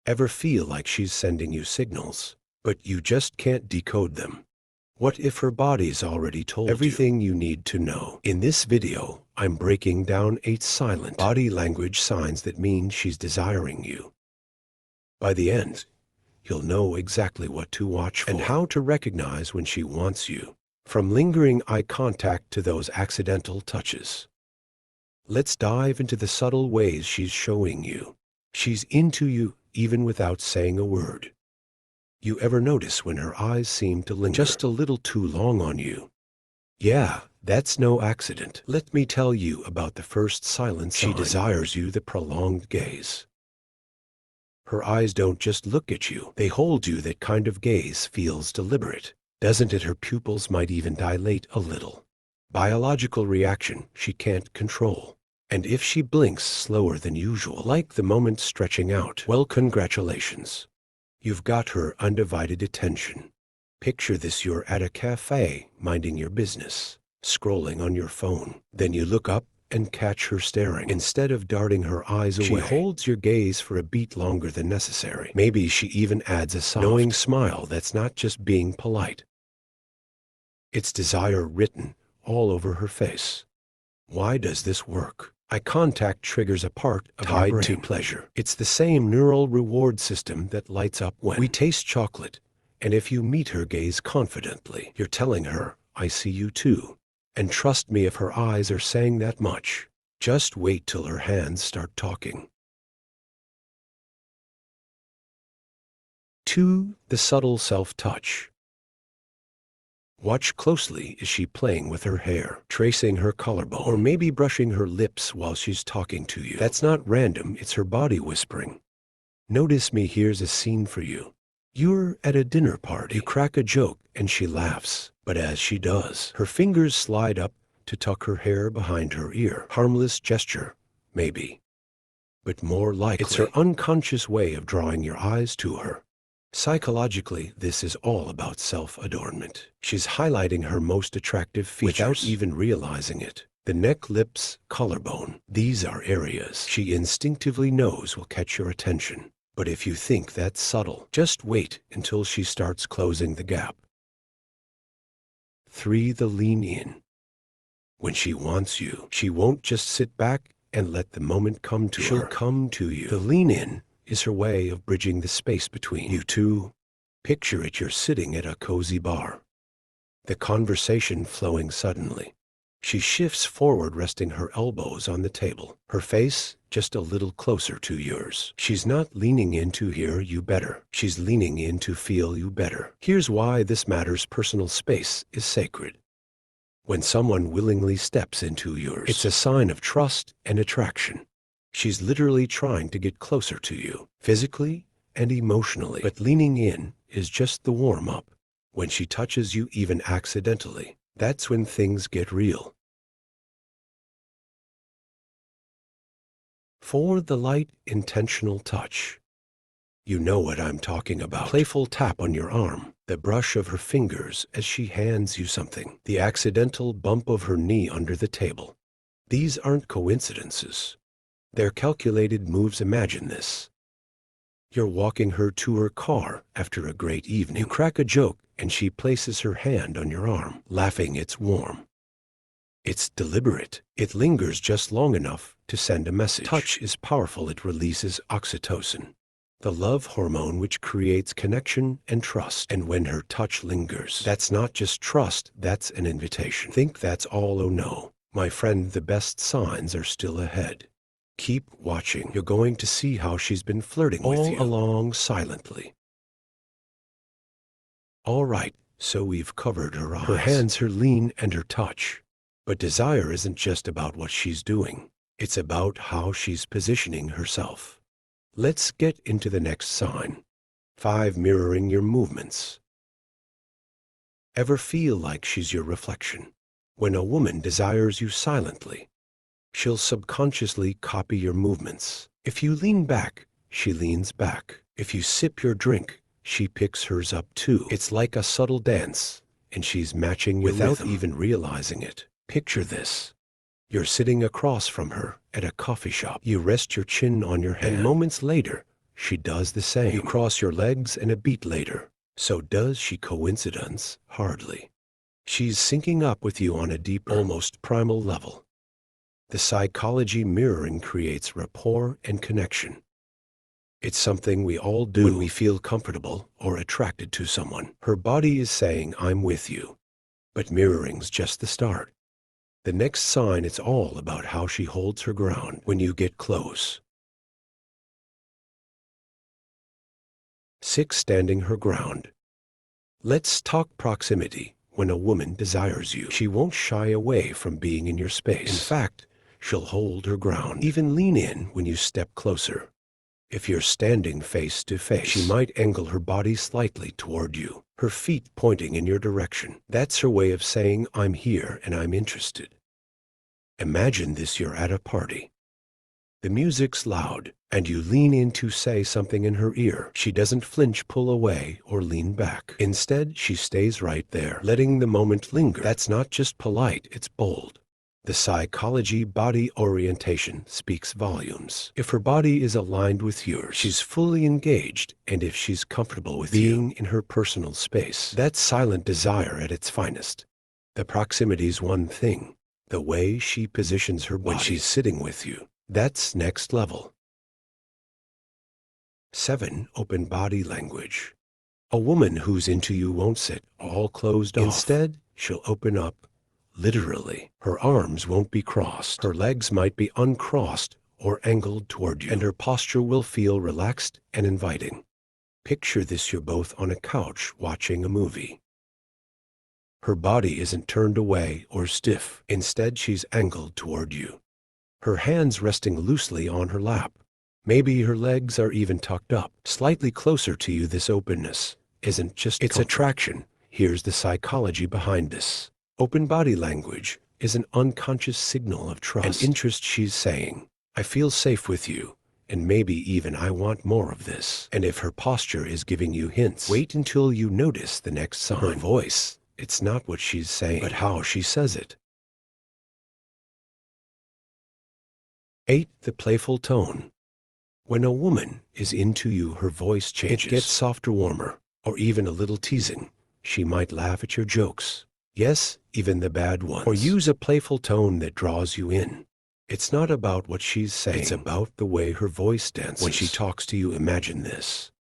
Ever feel like she's sending you signals, but you just can't decode them? What if her body's already told everything you need to know? In this video, I'm breaking down 8 silent body language signs that mean she's desiring you. By the end, you'll know exactly what to watch for and how to recognize when she wants you, from lingering eye contact to those accidental touches. Let's dive into the subtle ways she's showing you she's into you even without saying a word. You ever notice when her eyes seem to linger just a little too long on you? Yeah, that's no accident. Let me tell you about the first silent sign. She desires you, the prolonged gaze. Her eyes don't just look at you, they hold you. That kind of gaze feels deliberate, doesn't it? Her pupils might even dilate a little. Biological reaction she can't control. And if she blinks slower than usual, like the moment stretching out, well, congratulations. You've got her undivided attention. Picture this: you're at a cafe, minding your business, scrolling on your phone. Then you look up and catch her staring. Instead of darting her eyes away, she holds your gaze for a beat longer than necessary. Maybe she even adds a soft, knowing smile that's not just being polite. It's desire written all over her face. Why does this work? Eye contact triggers a part of our brain to pleasure. It's the same neural reward system that lights up when we taste chocolate. And if you meet her gaze confidently, you're telling her, I see you too. And trust me, if her eyes are saying that much, just wait till her hands start talking. 2. The subtle self-touch. Watch closely. Is she playing with her hair, tracing her collarbone, or maybe brushing her lips while she's talking to you? That's not random, it's her body whispering. Notice me. Here's a scene for you. You're at a dinner party. You crack a joke and she laughs. But as she does, her fingers slide up to tuck her hair behind her ear. Harmless gesture, maybe. But more likely, it's her unconscious way of drawing your eyes to her. Psychologically, this is all about self-adornment. She's highlighting her most attractive features without even realizing it. The neck, lips, collarbone. These are areas she instinctively knows will catch your attention. But if you think that's subtle, just wait until she starts closing the gap. 3. The lean in. When she wants you, she won't just sit back and let the moment come to her. She'll come to you. The lean in is her way of bridging the space between you two. Picture it: you're sitting at a cozy bar, the conversation flowing suddenly. She shifts forward, resting her elbows on the table, her face just a little closer to yours. She's not leaning in to hear you better. She's leaning in to feel you better. Here's why this matters: personal space is sacred. When someone willingly steps into yours, it's a sign of trust and attraction. She's literally trying to get closer to you, physically and emotionally. But leaning in is just the warm-up. When she touches you, even accidentally, that's when things get real. 4. The light, intentional touch. You know what I'm talking about. Playful tap on your arm, the brush of her fingers as she hands you something, the accidental bump of her knee under the table. These aren't coincidences. They're calculated moves. Imagine this. You're walking her to her car after a great evening. You crack a joke and she places her hand on your arm, laughing. It's warm. It's deliberate. It lingers just long enough to send a message. Touch is powerful. It releases oxytocin, the love hormone which creates connection and trust. And when her touch lingers, that's not just trust, that's an invitation. Think that's all? Oh no, my friend, the best signs are still ahead. Keep watching. You're going to see how she's been flirting with you all along, silently. All right, so we've covered her eyes, her hands, her lean, and her touch. But desire isn't just about what she's doing. It's about how she's positioning herself. Let's get into the next sign. 5. Mirroring your movements. Ever feel like she's your reflection? When a woman desires you silently, she'll subconsciously copy your movements. If you lean back, she leans back. If you sip your drink, she picks hers up too. It's like a subtle dance, and she's matching your without even realizing it. Picture this. You're sitting across from her at a coffee shop. You rest your chin on your hand, and moments later, she does the same. You cross your legs and a beat later. So does she? Coincidence? Hardly. She's syncing up with you on a deeper, almost primal level. The psychology mirroring creates rapport and connection. It's something we all do when we feel comfortable or attracted to someone. Her body is saying, I'm with you. But mirroring's just the start. The next sign, it's all about how she holds her ground when you get close. 6. Standing her ground. Let's talk proximity. When a woman desires you, she won't shy away from being in your space. In fact, she'll hold her ground, even lean in when you step closer. If you're standing face to face, she might angle her body slightly toward you, her feet pointing in your direction. That's her way of saying, I'm here and I'm interested. Imagine this: you're at a party. The music's loud, and you lean in to say something in her ear. She doesn't flinch, pull away, or lean back. Instead, she stays right there, letting the moment linger. That's not just polite, it's bold. The psychology body orientation speaks volumes. If her body is aligned with yours, she's fully engaged, and if she's comfortable with being in her personal space, that's silent desire at its finest. The proximity's one thing. The way she positions her body when she's sitting with you, that's next level. 7. Open body language. A woman who's into you won't sit all closed off. Instead, she'll open up, literally. Her arms won't be crossed. Her legs might be uncrossed or angled toward you, and her posture will feel relaxed and inviting. Picture this: you're both on a couch watching a movie. Her body isn't turned away or stiff. Instead, she's angled toward you, her hands resting loosely on her lap. Maybe her legs are even tucked up, slightly closer to you. This openness isn't just comfort. It's attraction. Here's the psychology behind this. Open body language is an unconscious signal of trust and interest. She's saying, I feel safe with you, and maybe even I want more of this. And if her posture is giving you hints, wait until you notice the next sign. Her voice. It's not what she's saying, but how she says it. 8. The playful tone. When a woman is into you, her voice changes. It gets softer, warmer, or even a little teasing. She might laugh at your jokes. Yes, even the bad ones. Or use a playful tone that draws you in. It's not about what she's saying. It's about the way her voice dances. When she talks to you, imagine this.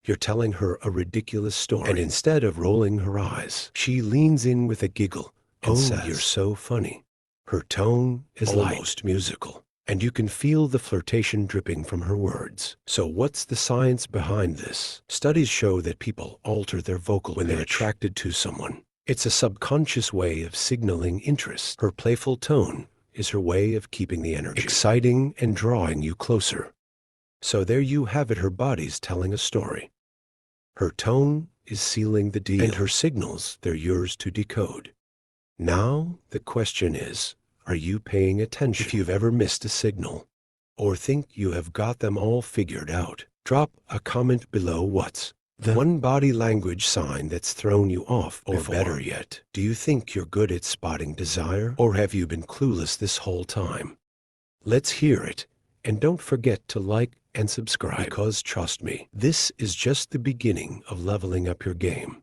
You're telling her a ridiculous story, and instead of rolling her eyes, she leans in with a giggle and says, you're so funny. Her tone is almost musical, and you can feel the flirtation dripping from her words. So what's the science behind this? Studies show that people alter their vocal when they're attracted to someone. It's a subconscious way of signaling interest. Her playful tone is her way of keeping the energy exciting and drawing you closer. So there you have it. Her body's telling a story. Her tone is sealing the deal, and her signals, they're yours to decode. Now, the question is, are you paying attention? If you've ever missed a signal, or think you have got them all figured out, drop a comment below. What's the one body language sign that's thrown you off? Or better yet, do you think you're good at spotting desire, or have you been clueless this whole time? Let's hear it, and don't forget to like and subscribe, because trust me, this is just the beginning of leveling up your game.